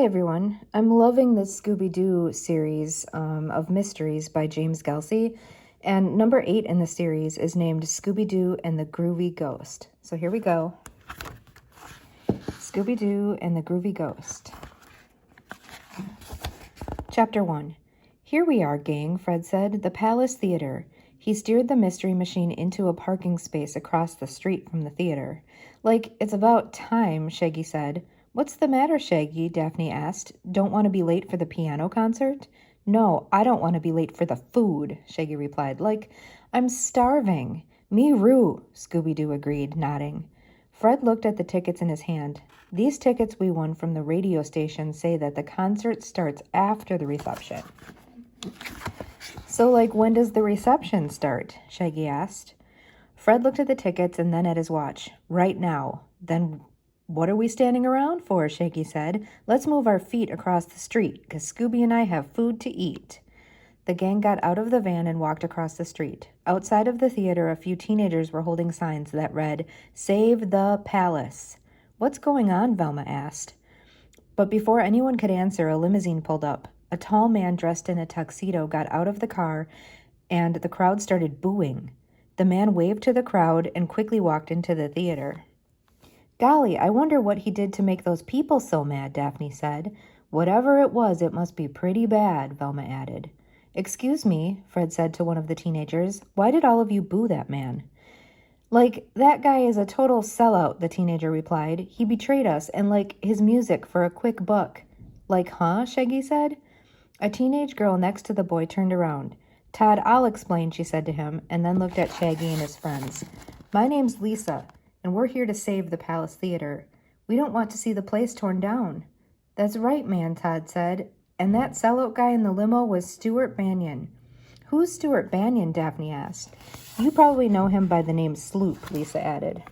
Hi everyone, I'm loving this Scooby-Doo series of mysteries by James Gelsey, and number 8 in the series is named Scooby-Doo and the Groovy Ghost. So here we go. Scooby-Doo and the Groovy Ghost. Chapter 1. Here we are, gang, Fred said, the Palace Theater. He steered the mystery machine into a parking space across the street from the theater. Like, it's about time, Shaggy said. What's the matter, Shaggy? Daphne asked. Don't want to be late for the piano concert? No, I don't want to be late for the food, Shaggy replied. Like, I'm starving. Me-roo, Scooby-Doo agreed, nodding. Fred looked at the tickets in his hand. These tickets we won from the radio station say that the concert starts after the reception. So, like, when does the reception start? Shaggy asked. Fred looked at the tickets and then at his watch. Right now. Then what are we standing around for? Shaggy said. Let's move our feet across the street, because Scooby and I have food to eat. The gang got out of the van and walked across the street. Outside of the theater, a few teenagers were holding signs that read, Save the Palace. What's going on? Velma asked. But before anyone could answer, a limousine pulled up. A tall man dressed in a tuxedo got out of the car, and the crowd started booing. The man waved to the crowd and quickly walked into the theater. Golly, I wonder what he did to make those people so mad, Daphne said. Whatever it was, it must be pretty bad, Velma added. Excuse me, Fred said to one of the teenagers. Why did all of you boo that man? Like, that guy is a total sellout, the teenager replied. He betrayed us and, like, his music for a quick buck. Like, huh? Shaggy said. A teenage girl next to the boy turned around. Todd, I'll explain, she said to him, and then looked at Shaggy and his friends. My name's Lisa, and we're here to save the Palace Theater. We don't want to see the place torn down. That's right, man, Todd said. And that sellout guy in the limo was Stuart Banyan. Who's Stuart Banyan? Daphne asked. You probably know him by the name Sloop, Lisa added.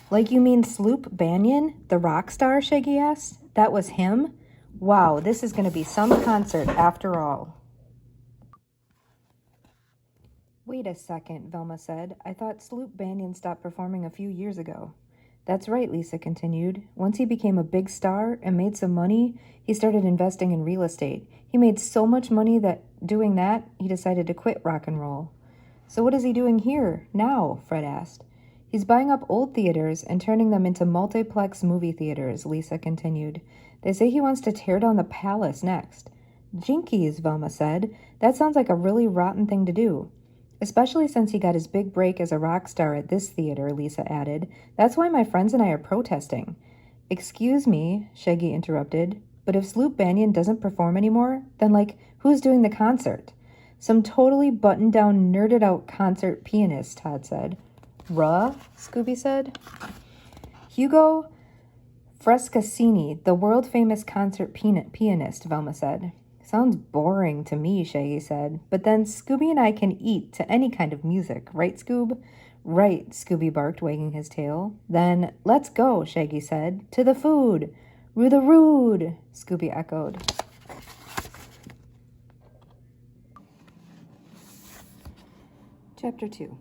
Like you mean Sloop Banyan, the rock star? Shaggy asked. That was him? Wow, this is going to be some concert after all. Wait a second, Velma said. I thought Sloop Banyan stopped performing a few years ago. That's right, Lisa continued. Once he became a big star and made some money, he started investing in real estate. He made so much money that doing that, he decided to quit rock and roll. So what is he doing here, now? Fred asked. He's buying up old theaters and turning them into multiplex movie theaters, Lisa continued. They say he wants to tear down the palace next. Jinkies, Velma said. That sounds like a really rotten thing to do. Especially since he got his big break as a rock star at this theater, Lisa added. That's why my friends and I are protesting. Excuse me, Shaggy interrupted, but if Sloop Banyan doesn't perform anymore, then, like, who's doing the concert? Some totally buttoned-down, nerded-out concert pianist, Todd said. Ruh? Scooby said. Hugo Frescassini, the world-famous concert pianist, Velma said. Sounds boring to me, Shaggy said. But then Scooby and I can eat to any kind of music, right, Scoob? Right, Scooby barked, wagging his tail. Then, let's go, Shaggy said. To the food. Roo-the-rood, Scooby echoed. Chapter 2.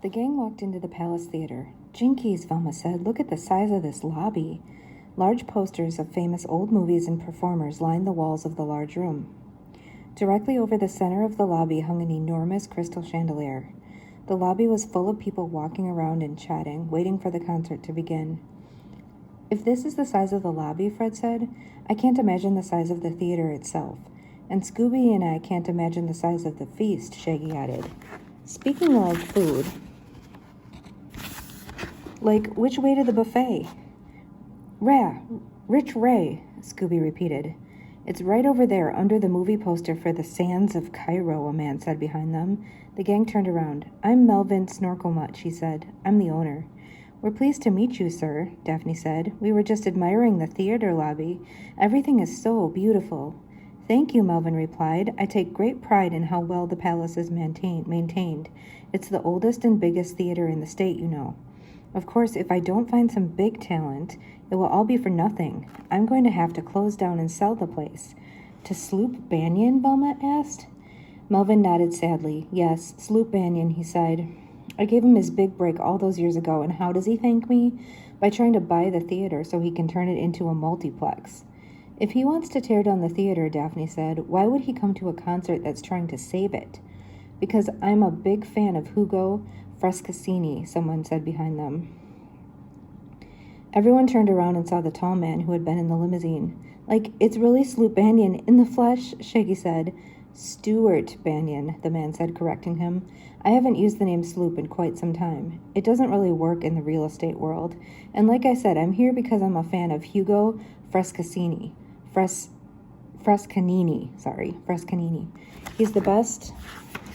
The gang walked into the Palace Theater. Jinkies, Velma said. Look at the size of this lobby. Large posters of famous old movies and performers lined the walls of the large room. Directly over the center of the lobby hung an enormous crystal chandelier. The lobby was full of people walking around and chatting, waiting for the concert to begin. If this is the size of the lobby, Fred said, I can't imagine the size of the theater itself. And Scooby and I can't imagine the size of the feast, Shaggy added. Speaking of food, like, which way to the buffet? Rich Ray, Scooby repeated. It's right over there, under the movie poster for the Sands of Cairo, a man said behind them. The gang turned around. I'm Melvin Snorkelmutt, she said. I'm the owner. We're pleased to meet you, sir, Daphne said. We were just admiring the theater lobby. Everything is so beautiful. Thank you, Melvin replied. I take great pride in how well the palace is maintained. It's the oldest and biggest theater in the state, you know. Of course, if I don't find some big talent, it will all be for nothing. I'm going to have to close down and sell the place. To Sloop Banyan? Velma asked. Melvin nodded sadly. Yes, Sloop Banyan, he sighed. I gave him his big break all those years ago, and how does he thank me? by trying to buy the theater so he can turn it into a multiplex. If he wants to tear down the theater, Daphne said, why would he come to a concert that's trying to save it? Because I'm a big fan of Hugo Frescassini, someone said behind them. Everyone turned around and saw the tall man who had been in the limousine. Like, it's really Sloop Banyan in the flesh, Shaggy said. Stuart Banyan, the man said, correcting him. I haven't used the name Sloop in quite some time. It doesn't really work in the real estate world. And like I said, I'm here because I'm a fan of Hugo Frescassini. Frescanini. He's the best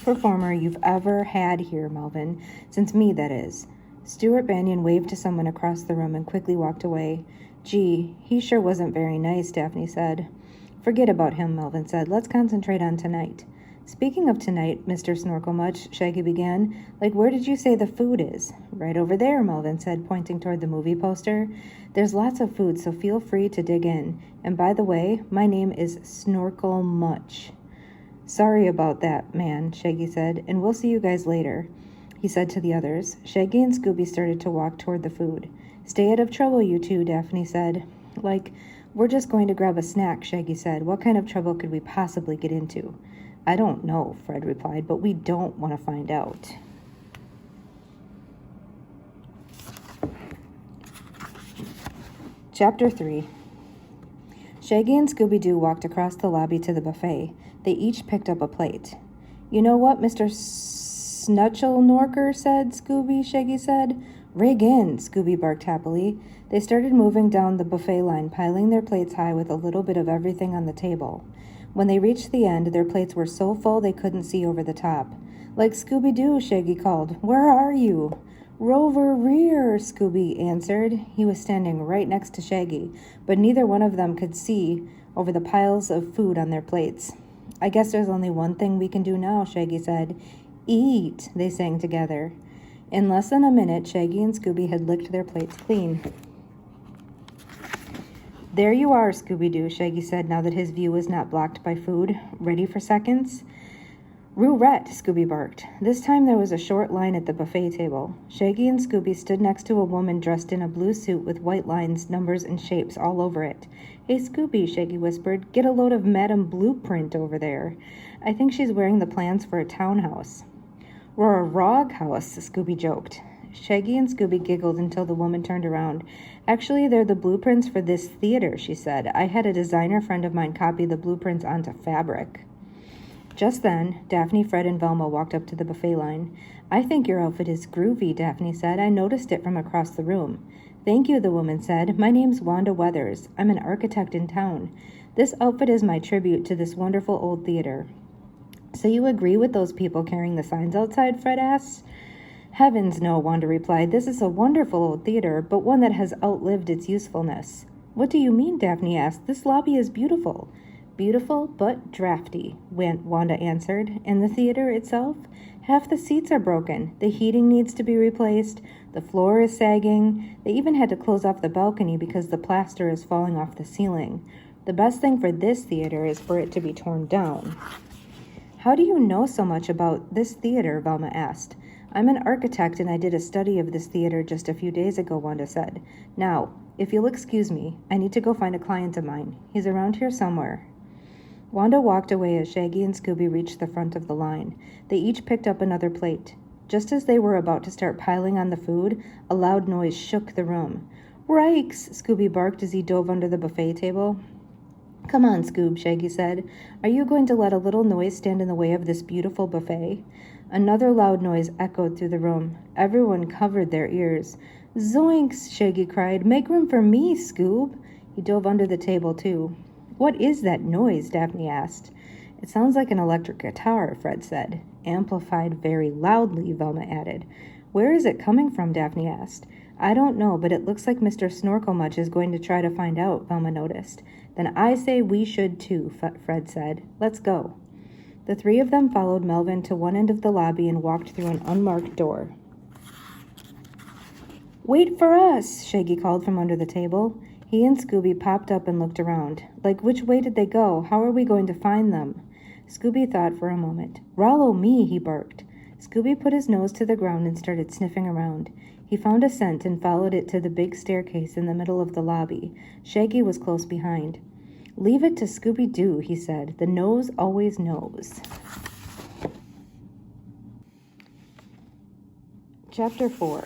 performer you've ever had here, Melvin. Since me, that is. Stuart Banyan waved to someone across the room and quickly walked away. Gee, he sure wasn't very nice, Daphne said. Forget about him, Melvin said. Let's concentrate on tonight. Speaking of tonight, Mr. Snorkelmuch, Shaggy began, like, where did you say the food is? Right over there, Melvin said, pointing toward the movie poster. There's lots of food, so feel free to dig in. And by the way, my name is Snorkelmuch. Sorry about that, man, Shaggy said, and we'll see you guys later, he said to the others. Shaggy and Scooby started to walk toward the food. Stay out of trouble, you two, Daphne said. Like, we're just going to grab a snack, Shaggy said. What kind of trouble could we possibly get into? I don't know, Fred replied, but we don't want to find out. Chapter 3. Shaggy and Scooby-Doo walked across the lobby to the buffet. They each picked up a plate. You know what, Mr. Snutchelnorker said, Scooby, Shaggy said. Rig in, Scooby barked happily. They started moving down the buffet line, piling their plates high with a little bit of everything on the table. When they reached the end, their plates were so full they couldn't see over the top. Like Scooby-Doo, Shaggy called. Where are you? Rover rear, Scooby answered. He was standing right next to Shaggy, but neither one of them could see over the piles of food on their plates. I guess there's only one thing we can do now, Shaggy said. Eat, they sang together. In less than a minute, Shaggy and Scooby had licked their plates clean. There you are, Scooby-Doo, Shaggy said now that his view was not blocked by food. Ready for seconds? Roulette, Scooby barked. This time there was a short line at the buffet table. Shaggy and Scooby stood next to a woman dressed in a blue suit with white lines, numbers, and shapes all over it. Hey, Scooby, Shaggy whispered, get a load of Madame Blueprint over there. I think she's wearing the plans for a townhouse. Or a rog house, Scooby joked. Shaggy and Scooby giggled until the woman turned around. Actually, they're the blueprints for this theater, she said. I had a designer friend of mine copy the blueprints onto fabric. Just then, Daphne, Fred, and Velma walked up to the buffet line. I think your outfit is groovy, Daphne said. I noticed it from across the room. Thank you, the woman said. My name's Wanda Weathers. I'm an architect in town. This outfit is my tribute to this wonderful old theater. So you agree with those people carrying the signs outside? Fred asked. Heavens no, Wanda replied. This is a wonderful old theater, but one that has outlived its usefulness. What do you mean? Daphne asked. This lobby is beautiful. Beautiful, but drafty, Wanda answered. And the theater itself? Half the seats are broken. The heating needs to be replaced. The floor is sagging. They even had to close off the balcony because the plaster is falling off the ceiling. The best thing for this theater is for it to be torn down. How do you know so much about this theater? Velma asked. I'm an architect and I did a study of this theater just a few days ago, Wanda said. Now, if you'll excuse me, I need to go find a client of mine. He's around here somewhere. Wanda walked away as Shaggy and Scooby reached the front of the line. They each picked up another plate. Just as they were about to start piling on the food, a loud noise shook the room. Rikes! Scooby barked as he dove under the buffet table. Come on, Scoob, Shaggy said. Are you going to let a little noise stand in the way of this beautiful buffet? Another loud noise echoed through the room. Everyone covered their ears. Zoinks, Shaggy cried. Make room for me, Scoob. He dove under the table, too. What is that noise? Daphne asked. It sounds like an electric guitar, Fred said. Amplified very loudly, Velma added. Where is it coming from? Daphne asked. I don't know, but it looks like Mr. Snorkelmuch is going to try to find out, Velma noticed. Then I say we should too, Fred said. Let's go. The three of them followed Melvin to one end of the lobby and walked through an unmarked door. Wait for us, Shaggy called from under the table. He and Scooby popped up and looked around. Like, which way did they go? How are we going to find them? Scooby thought for a moment. Rollo me, he barked. Scooby put his nose to the ground and started sniffing around. He found a scent and followed it to the big staircase in the middle of the lobby. Shaggy was close behind. "Leave it to Scooby-Doo," he said. "The nose always knows." Chapter 4.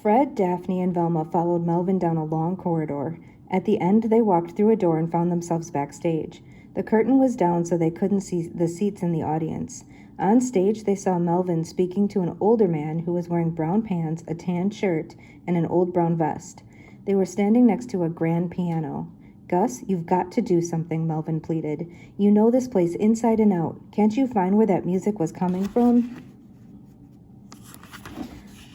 Fred, Daphne, and Velma followed Melvin down a long corridor. At the end, they walked through a door and found themselves backstage. The curtain was down so they couldn't see the seats in the audience. On stage, they saw Melvin speaking to an older man who was wearing brown pants, a tan shirt, and an old brown vest. They were standing next to a grand piano. "Gus, you've got to do something," Melvin pleaded. "You know this place inside and out. Can't you find where that music was coming from?"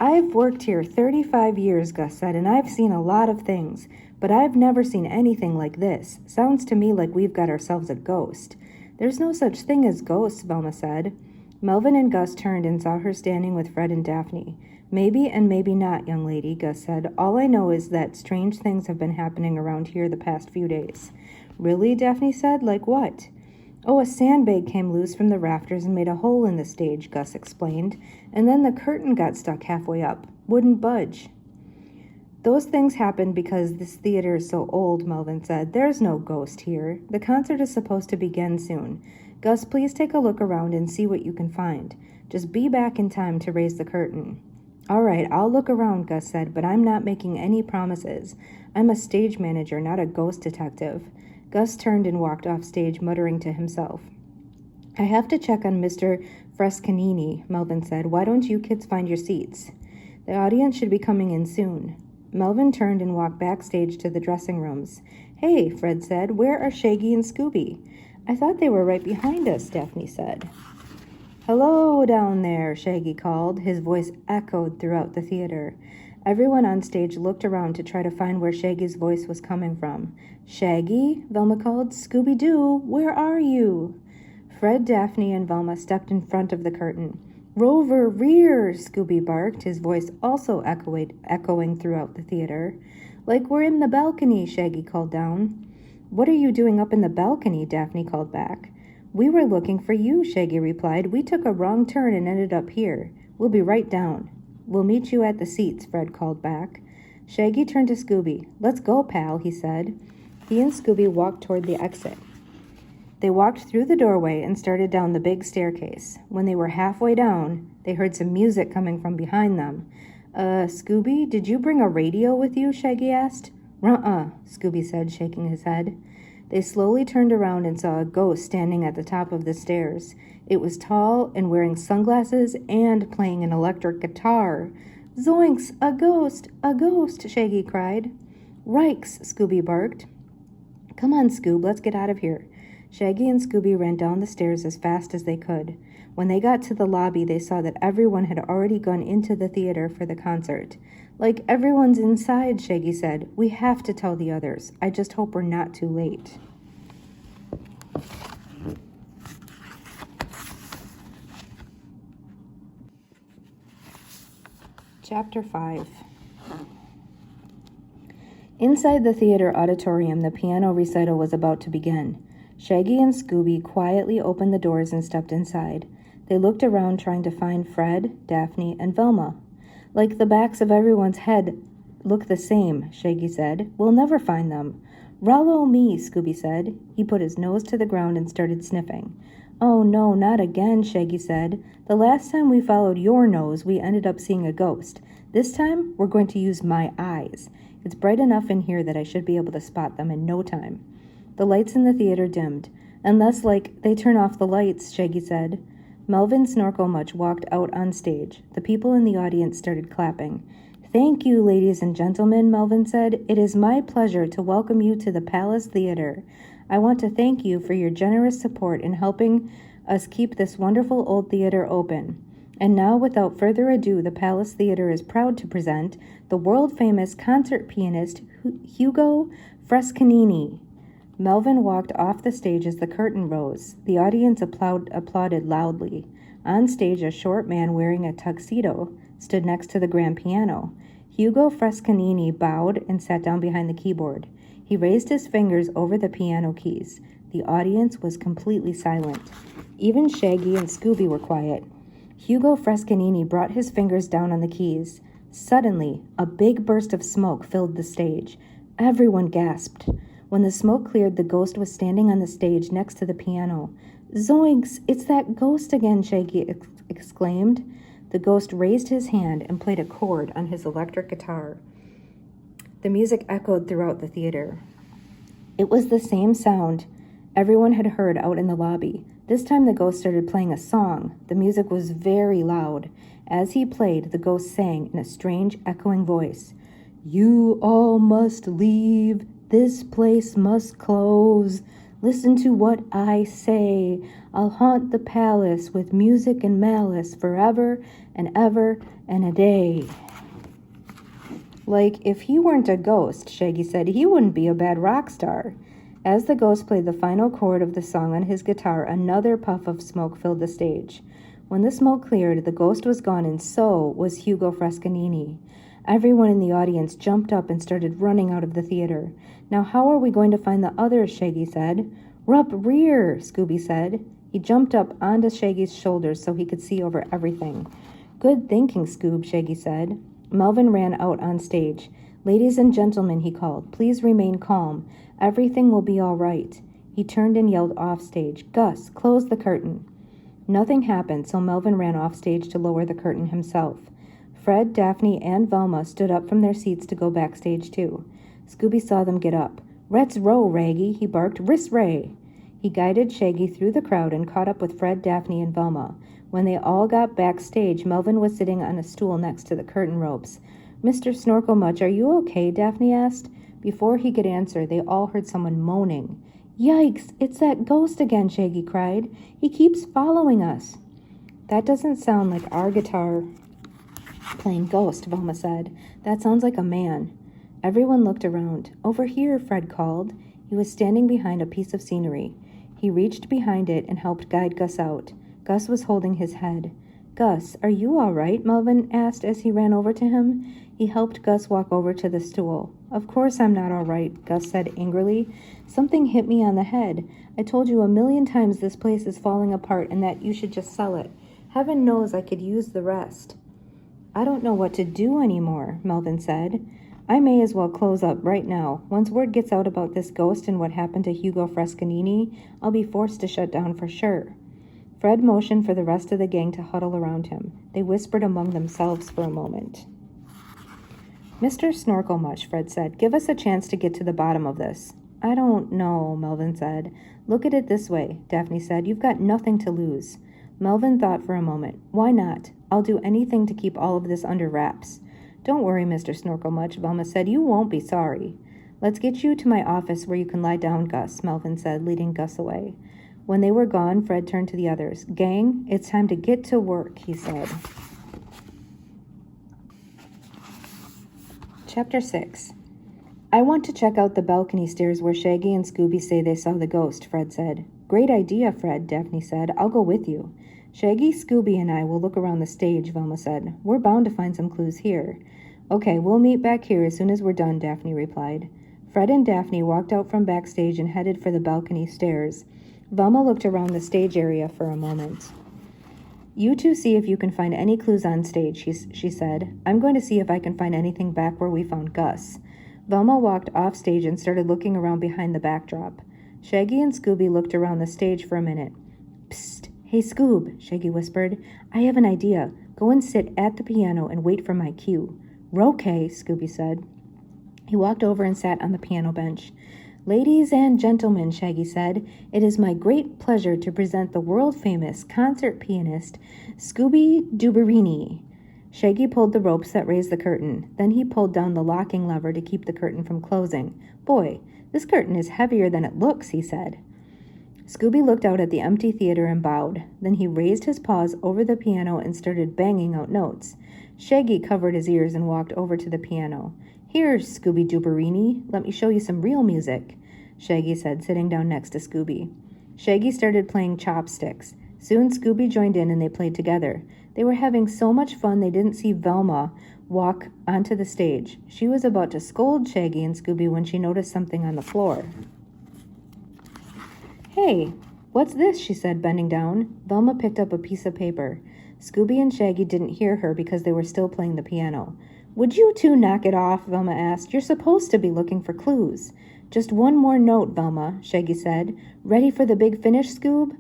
"I've worked here 35 years, Gus said, and I've seen a lot of things, but I've never seen anything like this. Sounds to me like we've got ourselves a ghost." "There's no such thing as ghosts," Velma said. Melvin and Gus turned and saw her standing with Fred and Daphne. "Maybe and maybe not, young lady," Gus said. "All I know is that strange things have been happening around here the past few days." "Really?" Daphne said. "Like what?" "Oh, a sandbag came loose from the rafters and made a hole in the stage," Gus explained. "And then the curtain got stuck halfway up. Wouldn't budge." "Those things happened because this theater is so old," Melvin said. "There's no ghost here. The concert is supposed to begin soon. Gus, please take a look around and see what you can find. Just be back in time to raise the curtain." "All right, I'll look around," Gus said, "but I'm not making any promises. I'm a stage manager, not a ghost detective." Gus turned and walked off stage, muttering to himself. "I have to check on Mr. Frescanini," Melvin said. "Why don't you kids find your seats? The audience should be coming in soon." Melvin turned and walked backstage to the dressing rooms. "Hey," Fred said, "where are Shaggy and Scooby?" "I thought they were right behind us," Daphne said. "Hello down there," Shaggy called. His voice echoed throughout the theater. Everyone on stage looked around to try to find where Shaggy's voice was coming from. "Shaggy," Velma called. "Scooby-Doo, where are you?" Fred, Daphne, and Velma stepped in front of the curtain. "Rover, rear!" Scooby barked, his voice also echoing throughout the theater. "Like we're in the balcony," Shaggy called down. "What are you doing up in the balcony?" Daphne called back. "We were looking for you," Shaggy replied. "We took a wrong turn and ended up here. We'll be right down." "We'll meet you at the seats," Fred called back. Shaggy turned to Scooby. "Let's go, pal," he said. He and Scooby walked toward the exit. They walked through the doorway and started down the big staircase. When they were halfway down, they heard some music coming from behind them. Scooby, did you bring a radio with you?" Shaggy asked. "Ruh-uh," Scooby said, shaking his head. They slowly turned around and saw a ghost standing at the top of the stairs. It was tall and wearing sunglasses and playing an electric guitar. "Zoinks! A ghost! A ghost!" Shaggy cried. "Rikes!" Scooby barked. "Come on, Scoob, let's get out of here." Shaggy and Scooby ran down the stairs as fast as they could. When they got to the lobby, they saw that everyone had already gone into the theater for the concert. "Like everyone's inside," Shaggy said. "We have to tell the others. I just hope we're not too late." Chapter 5. Inside the theater auditorium, the piano recital was about to begin. Shaggy and Scooby quietly opened the doors and stepped inside. They looked around trying to find Fred, Daphne, and Velma. "Like the backs of everyone's head look the same," Shaggy said. "We'll never find them." "Rollo me," Scooby said. He put his nose to the ground and started sniffing. "Oh no, not again," Shaggy said. "The last time we followed your nose, we ended up seeing a ghost. This time, we're going to use my eyes. It's bright enough in here that I should be able to spot them in no time." The lights in the theater dimmed. "Unless, they turn off the lights," Shaggy said. Melvin Snorkelmuch walked out on stage. The people in the audience started clapping. "Thank you, ladies and gentlemen," Melvin said. "It is my pleasure to welcome you to the Palace Theater. I want to thank you for your generous support in helping us keep this wonderful old theater open. And now, without further ado, the Palace Theater is proud to present the world-famous concert pianist Hugo Frescanini." Melvin walked off the stage as the curtain rose. The audience applauded loudly. On stage, a short man wearing a tuxedo stood next to the grand piano. Hugo Frescanini bowed and sat down behind the keyboard. He raised his fingers over the piano keys. The audience was completely silent. Even Shaggy and Scooby were quiet. Hugo Frescanini brought his fingers down on the keys. Suddenly, a big burst of smoke filled the stage. Everyone gasped. When the smoke cleared, the ghost was standing on the stage next to the piano. "Zoinks! It's that ghost again," Shaggy exclaimed. The ghost raised his hand and played a chord on his electric guitar. The music echoed throughout the theater. It was the same sound everyone had heard out in the lobby. This time the ghost started playing a song. The music was very loud. As he played, the ghost sang in a strange, echoing voice. "You all must leave. This place must close. Listen to what I say. I'll haunt the palace with music and malice forever and ever and a day." Like, if he weren't a ghost, Shaggy said, he wouldn't be a bad rock star. As the ghost played the final chord of the song on his guitar, another puff of smoke filled the stage. When the smoke cleared, the ghost was gone, and so was Hugo Frescanini. Everyone in the audience jumped up and started running out of the theater. "Now how are we going to find the others?" Shaggy said. "We're up rear," Scooby said. He jumped up onto Shaggy's shoulders so he could see over everything. "Good thinking, Scoob," Shaggy said. Melvin ran out on stage. "Ladies and gentlemen," he called, "please remain calm. Everything will be all right." He turned and yelled off stage, "Gus, close the curtain." Nothing happened, so Melvin ran off stage to lower the curtain himself. Fred, Daphne, and Velma stood up from their seats to go backstage too. Scooby saw them get up. "Let's row, Raggy," he barked. "Riss Ray." He guided Shaggy through the crowd and caught up with Fred, Daphne, and Velma. When they all got backstage, Melvin was sitting on a stool next to the curtain ropes. "Mr. Snorkelmuch, are you okay?" Daphne asked. Before he could answer, they all heard someone moaning. "Yikes, it's that ghost again," Shaggy cried. "He keeps following us." "That doesn't sound like our guitar playing ghost," Velma said. "That sounds like a man." Everyone looked around. "Over here," Fred called. He was standing behind a piece of scenery. He reached behind it and helped guide Gus out. Gus was holding his head. "Gus, are you all right?" Melvin asked as he ran over to him. He helped Gus walk over to the stool. "Of course I'm not all right," Gus said angrily. "Something hit me on the head. I told you 1,000,000 times this place is falling apart and that you should just sell it. Heaven knows I could use the rest." "I don't know what to do anymore," Melvin said. "I may as well close up right now. Once word gets out about this ghost and what happened to Hugo Frescanini, I'll be forced to shut down for sure." Fred motioned for the rest of the gang to huddle around him. They whispered among themselves for a moment. "Mr. Snorkelmuch," Fred said, "give us a chance to get to the bottom of this." "I don't know," Melvin said. "Look at it this way," Daphne said. "You've got nothing to lose." Melvin thought for a moment. "Why not? I'll do anything to keep all of this under wraps." "Don't worry, Mr. Snorkelmuch," Velma said. "You won't be sorry." "Let's get you to my office where you can lie down, Gus," Melvin said, leading Gus away. When they were gone, Fred turned to the others. "Gang, it's time to get to work," he said. Chapter 6. "I want to check out the balcony stairs where Shaggy and Scooby say they saw the ghost," Fred said. "Great idea, Fred," Daphne said. "I'll go with you." "Shaggy, Scooby, and I will look around the stage," Velma said. "We're bound to find some clues here." "Okay, we'll meet back here as soon as we're done," Daphne replied. Fred and Daphne walked out from backstage and headed for the balcony stairs. Velma looked around the stage area for a moment. "You two see if you can find any clues on stage," she said. "I'm going to see if I can find anything back where we found Gus." Velma walked off stage and started looking around behind the backdrop. Shaggy and Scooby looked around the stage for a minute. "Psst, hey Scoob," Shaggy whispered. "I have an idea. Go and sit at the piano and wait for my cue." "Okay," Scooby said. He walked over and sat on the piano bench. "Ladies and gentlemen," Shaggy said, "it is my great pleasure to present the world-famous concert pianist, Scooby-Dooberini." Shaggy pulled the ropes that raised the curtain. Then he pulled down the locking lever to keep the curtain from closing. "Boy, this curtain is heavier than it looks," he said. Scooby looked out at the empty theater and bowed. Then he raised his paws over the piano and started banging out notes. Shaggy covered his ears and walked over to the piano. "Here, Scooby-Dooberini, let me show you some real music," Shaggy said, sitting down next to Scooby. Shaggy started playing chopsticks. Soon Scooby joined in and they played together. They were having so much fun they didn't see Velma walk onto the stage. She was about to scold Shaggy and Scooby when she noticed something on the floor. "Hey, what's this?" she said, bending down. Velma picked up a piece of paper. Scooby and Shaggy didn't hear her because they were still playing the piano. Would you two knock it off? Velma asked. You're supposed to be looking for clues. Just one more note, Velma, Shaggy said. Ready for the big finish, Scoob?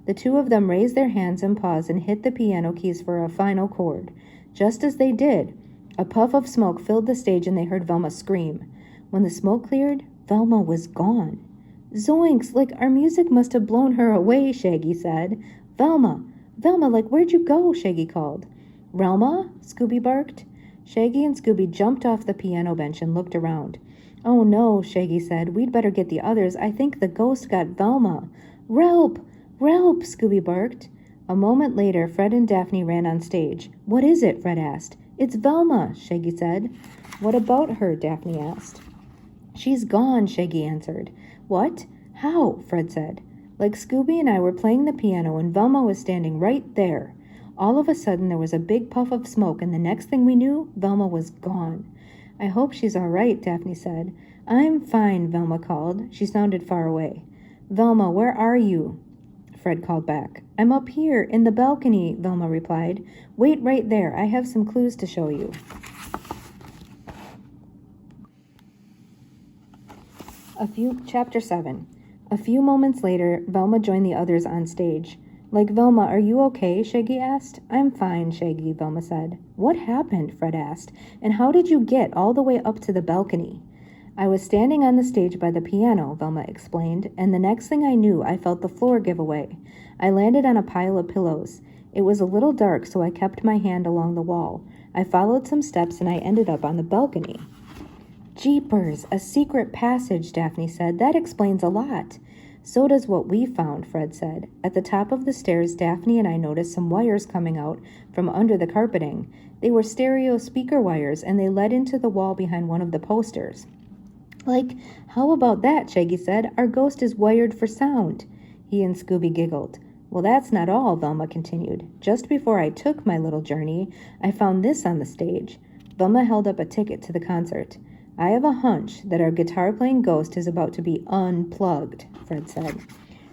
The two of them raised their hands and paws and hit the piano keys for a final chord. Just as they did, a puff of smoke filled the stage and they heard Velma scream. When the smoke cleared, Velma was gone. Zoinks, like our music must have blown her away, Shaggy said. Velma, like where'd you go? Shaggy called. Relma? Scooby barked. Shaggy and Scooby jumped off the piano bench and looked around. Oh no, Shaggy said. We'd better get the others. I think the ghost got Velma. Relp! Relp! Scooby barked. A moment later, Fred and Daphne ran on stage. What is it? Fred asked. It's Velma, Shaggy said. What about her? Daphne asked. She's gone, Shaggy answered. What? How? Fred said. Like Scooby and I were playing the piano and Velma was standing right there. All of a sudden there was a big puff of smoke and the next thing we knew, Velma was gone. I hope she's all right, Daphne said. I'm fine, Velma called. She sounded far away. Velma, where are you? Fred called back. I'm up here, in the balcony, Velma replied. Wait right there. I have some clues to show you. Chapter 7. A few moments later, Velma joined the others on stage. Like Velma, are you okay? Shaggy asked. I'm fine, Shaggy, Velma said. What happened? Fred asked. And how did you get all the way up to the balcony? I was standing on the stage by the piano, Velma explained, and the next thing I knew, I felt the floor give away. I landed on a pile of pillows. It was a little dark, so I kept my hand along the wall. I followed some steps and I ended up on the balcony. Jeepers, a secret passage, Daphne said. That explains a lot. So does what we found, Fred said. At the top of the stairs, Daphne and I noticed some wires coming out from under the carpeting. They were stereo speaker wires, and they led into the wall behind one of the posters. Like, how about that, Shaggy said. Our ghost is wired for sound. He and Scooby giggled. Well, that's not all, Velma continued. Just before I took my little journey, I found this on the stage. Velma held up a ticket to the concert. I have a hunch that our guitar-playing ghost is about to be unplugged, Fred said.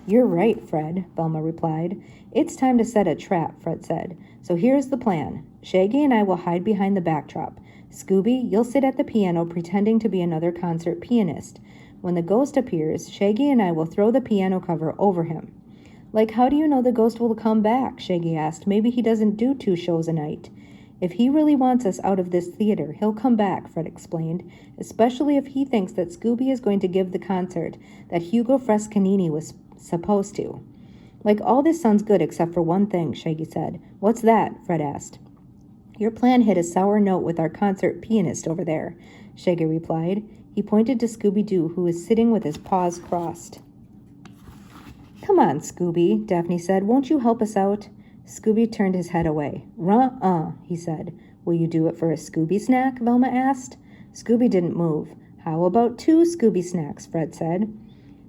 You're right, Fred, Velma replied. It's time to set a trap, Fred said. So here's the plan. Shaggy and I will hide behind the backdrop. Scooby, you'll sit at the piano pretending to be another concert pianist. When the ghost appears, Shaggy and I will throw the piano cover over him. Like, how do you know the ghost will come back? Shaggy asked. Maybe he doesn't do 2 shows a night. If he really wants us out of this theater, he'll come back, Fred explained, especially if he thinks that Scooby is going to give the concert that Hugo Frescanini was supposed to. Like, all this sounds good except for one thing, Shaggy said. What's that? Fred asked. Your plan hit a sour note with our concert pianist over there, Shaggy replied. He pointed to Scooby-Doo, who was sitting with his paws crossed. Come on, Scooby, Daphne said. Won't you help us out? Scooby turned his head away. Ruh-uh, he said. Will you do it for a Scooby snack? Velma asked. Scooby didn't move. How about 2 Scooby snacks? Fred said.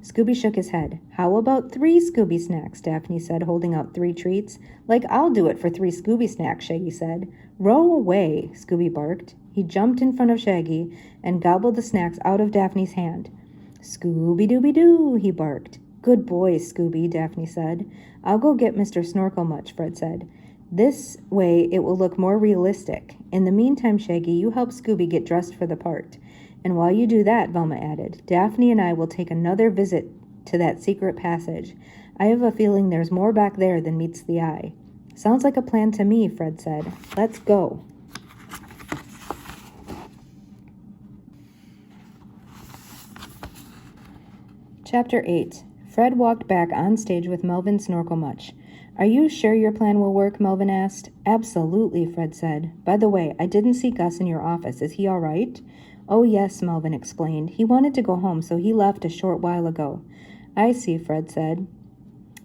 Scooby shook his head. How about 3 Scooby snacks? Daphne said, holding out 3 treats. Like, I'll do it for 3 Scooby snacks, Shaggy said. Row away, Scooby barked. He jumped in front of Shaggy and gobbled the snacks out of Daphne's hand. Scooby-Dooby-Doo, he barked. Good boy, Scooby, Daphne said. I'll go get Mr. Snorkelmuch, Fred said. This way it will look more realistic. In the meantime, Shaggy, you help Scooby get dressed for the part. And while you do that, Velma added, Daphne and I will take another visit to that secret passage. I have a feeling there's more back there than meets the eye. Sounds like a plan to me, Fred said. Let's go. Chapter 8. Fred walked back on stage with Melvin Snorkelmuch. Are you sure your plan will work? Melvin asked. Absolutely, Fred said. By the way, I didn't see Gus in your office. Is he all right? Oh, yes, Melvin explained. He wanted to go home, so he left a short while ago. I see, Fred said.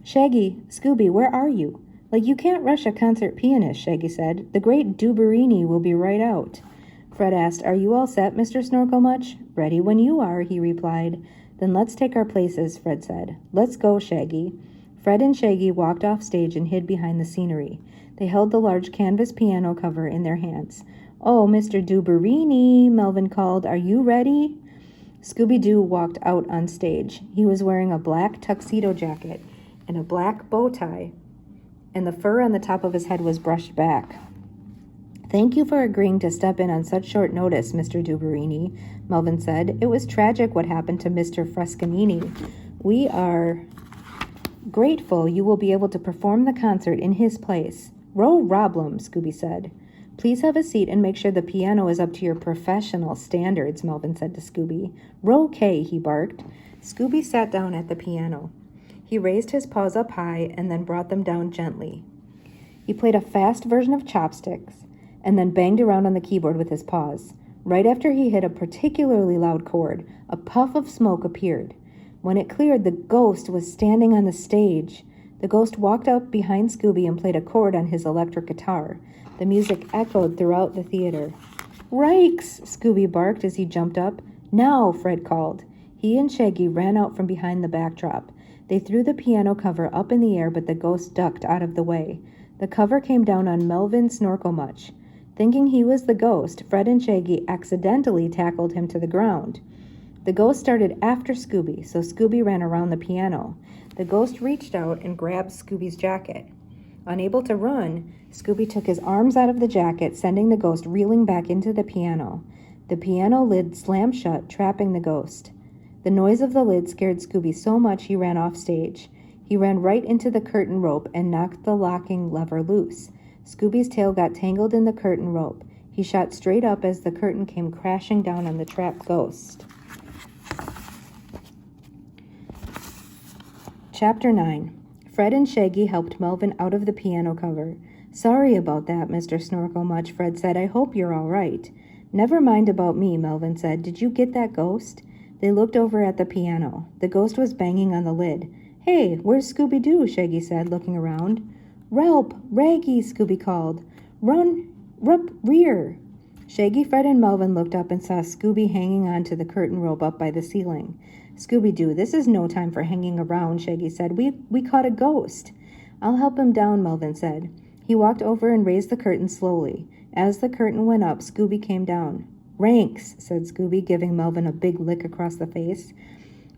Shaggy, Scooby, where are you? Like, you can't rush a concert pianist, Shaggy said. The great Duberini will be right out. Fred asked, Are you all set, Mr. Snorkelmuch? Ready when you are, he replied. Then let's take our places, Fred said. Let's go, Shaggy. Fred and Shaggy walked off stage and hid behind the scenery. They held the large canvas piano cover in their hands. Oh, Mr. Duberini, Melvin called. Are you ready? Scooby-Doo walked out on stage. He was wearing a black tuxedo jacket and a black bow tie, and the fur on the top of his head was brushed back. Thank you for agreeing to step in on such short notice, Mr. Duberini, Melvin said. It was tragic what happened to Mr. Frescanini. We are grateful you will be able to perform the concert in his place. Ro Roblem, Scooby said. Please have a seat and make sure the piano is up to your professional standards, Melvin said to Scooby. Ro K, he barked. Scooby sat down at the piano. He raised his paws up high and then brought them down gently. He played a fast version of Chopsticks and then banged around on the keyboard with his paws. Right after he hit a particularly loud chord, a puff of smoke appeared. When it cleared, the ghost was standing on the stage. The ghost walked up behind Scooby and played a chord on his electric guitar. The music echoed throughout the theater. Rakes! Scooby barked as he jumped up. Now, Fred called. He and Shaggy ran out from behind the backdrop. They threw the piano cover up in the air, but the ghost ducked out of the way. The cover came down on Melvin Snorkelmuch. Thinking he was the ghost, Fred and Shaggy accidentally tackled him to the ground. The ghost started after Scooby, so Scooby ran around the piano. The ghost reached out and grabbed Scooby's jacket. Unable to run, Scooby took his arms out of the jacket, sending the ghost reeling back into the piano. The piano lid slammed shut, trapping the ghost. The noise of the lid scared Scooby so much he ran off stage. He ran right into the curtain rope and knocked the locking lever loose. Scooby's tail got tangled in the curtain rope. He shot straight up as the curtain came crashing down on the trapped ghost. Chapter 9. Fred and Shaggy helped Melvin out of the piano cover. Sorry about that, Mr. Snorkelmuch, Fred said. I hope you're all right. Never mind about me, Melvin said. Did you get that ghost? They looked over at the piano. The ghost was banging on the lid. Hey, where's Scooby-Doo? Shaggy said, looking around. Relp! Raggy! Scooby called. Run! Rup! Rear! Shaggy, Fred, and Melvin looked up and saw Scooby hanging on to the curtain rope up by the ceiling. Scooby-Doo, this is no time for hanging around, Shaggy said. We caught a ghost. I'll help him down, Melvin said. He walked over and raised the curtain slowly. As the curtain went up, Scooby came down. Ranks, said Scooby, giving Melvin a big lick across the face.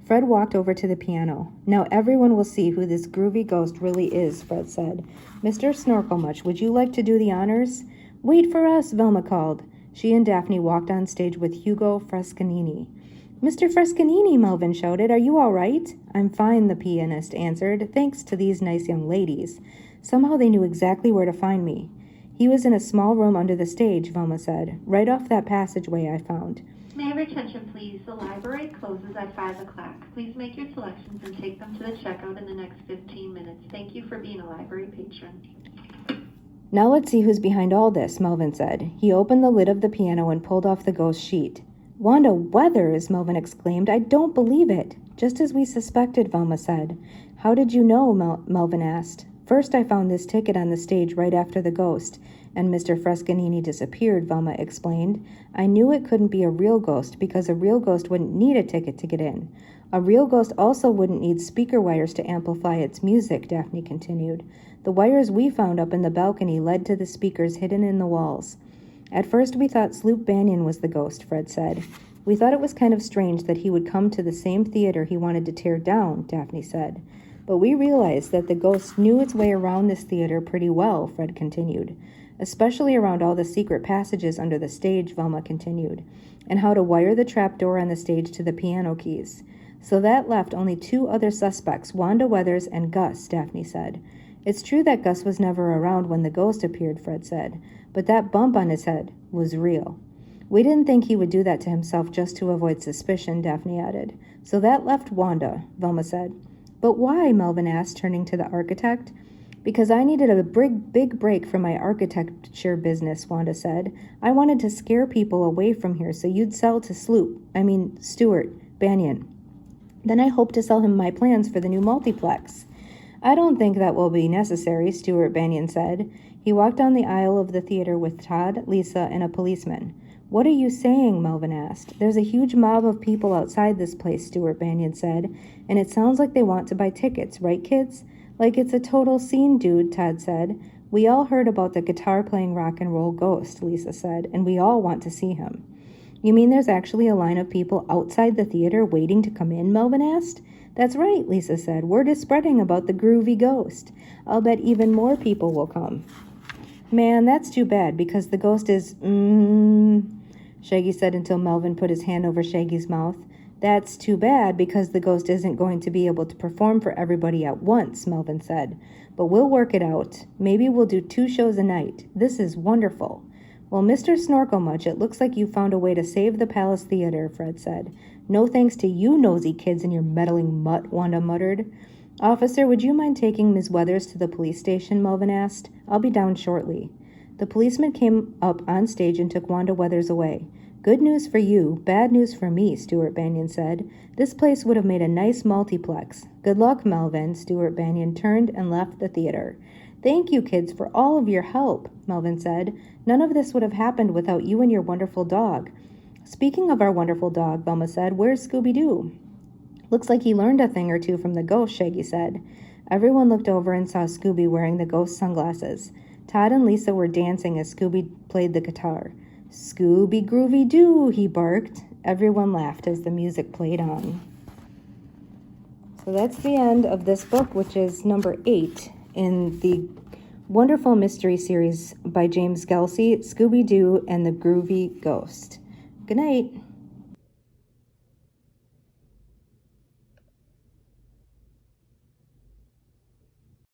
Fred walked over to the piano. Now everyone will see who this groovy ghost really is, Fred said. Mr. Snorkelmuch, would you like to do the honors? Wait for us, Velma called. She and Daphne walked on stage with Hugo Frescanini. Mr. Frescanini, Melvin shouted, are you all right? I'm fine, the pianist answered, thanks to these nice young ladies. Somehow they knew exactly where to find me. He was in a small room under the stage, Velma said, right off that passageway I found. May I have your attention, please? The library closes at 5 o'clock. Please make your selections and take them to the checkout in the next 15 minutes. Thank you for being a library patron. Now let's see who's behind all this, Melvin said. He opened the lid of the piano and pulled off the ghost sheet. Wanda Weathers, Melvin exclaimed. I don't believe it. Just as we suspected, Velma said. How did you know? Melvin asked. First, I found this ticket on the stage right after the ghost, and Mr. Frescanini disappeared, Velma explained. I knew it couldn't be a real ghost because a real ghost wouldn't need a ticket to get in. A real ghost also wouldn't need speaker wires to amplify its music, Daphne continued. The wires we found up in the balcony led to the speakers hidden in the walls. At first we thought Sloop Banyan was the ghost, Fred said. We thought it was kind of strange that he would come to the same theater he wanted to tear down, Daphne said. But we realized that the ghost knew its way around this theater pretty well, Fred continued. Especially around all the secret passages under the stage, Velma continued, and how to wire the trapdoor on the stage to the piano keys. So that left only two other suspects, Wanda Weathers and Gus, Daphne said. It's true that Gus was never around when the ghost appeared, Fred said, but that bump on his head was real. We didn't think he would do that to himself just to avoid suspicion, Daphne added. So that left Wanda, Velma said. But why? Melvin asked, turning to the architect. Because I needed a big break from my architecture business, Wanda said. I wanted to scare people away from here so you'd sell to Stuart Banyan. Then I hoped to sell him my plans for the new multiplex. I don't think that will be necessary, Stuart Banyan said. He walked down the aisle of the theater with Todd, Lisa, and a policeman. What are you saying? Melvin asked. There's a huge mob of people outside this place, Stuart Banyan said, and it sounds like they want to buy tickets, right, kids? Like it's a total scene, dude, Todd said. We all heard about the guitar-playing rock and roll ghost, Lisa said, and we all want to see him. You mean there's actually a line of people outside the theater waiting to come in, Melvin asked. That's right, Lisa said. Word is spreading about the Groovy Ghost. I'll bet even more people will come. Man, that's too bad, because the ghost is, Shaggy said until Melvin put his hand over Shaggy's mouth. That's too bad, because the ghost isn't going to be able to perform for everybody at once, Melvin said. But we'll work it out. Maybe we'll do 2 shows a night. This is wonderful. Well, Mr. Snorkelmuch, it looks like you found a way to save the Palace Theater, Fred said. No thanks to you nosy kids and your meddling mutt, Wanda muttered. Officer, would you mind taking Ms. Weathers to the police station, Melvin asked. I'll be down shortly. The policeman came up on stage and took Wanda Weathers away. Good news for you, bad news for me, Stuart Banyan said. This place would have made a nice multiplex. Good luck, Melvin. Stuart Banyan turned and left the theater. Thank you, kids, for all of your help, Melvin said. None of this would have happened without you and your wonderful dog. Speaking of our wonderful dog, Velma said, where's Scooby-Doo? Looks like he learned a thing or two from the ghost, Shaggy said. Everyone looked over and saw Scooby wearing the ghost sunglasses. Todd and Lisa were dancing as Scooby played the guitar. Scooby Groovy Doo, he barked. Everyone laughed as the music played on. So that's the end of this book, which is number 8 in the wonderful mystery series by James Gelsey, Scooby-Doo and the Groovy Ghost. Good night.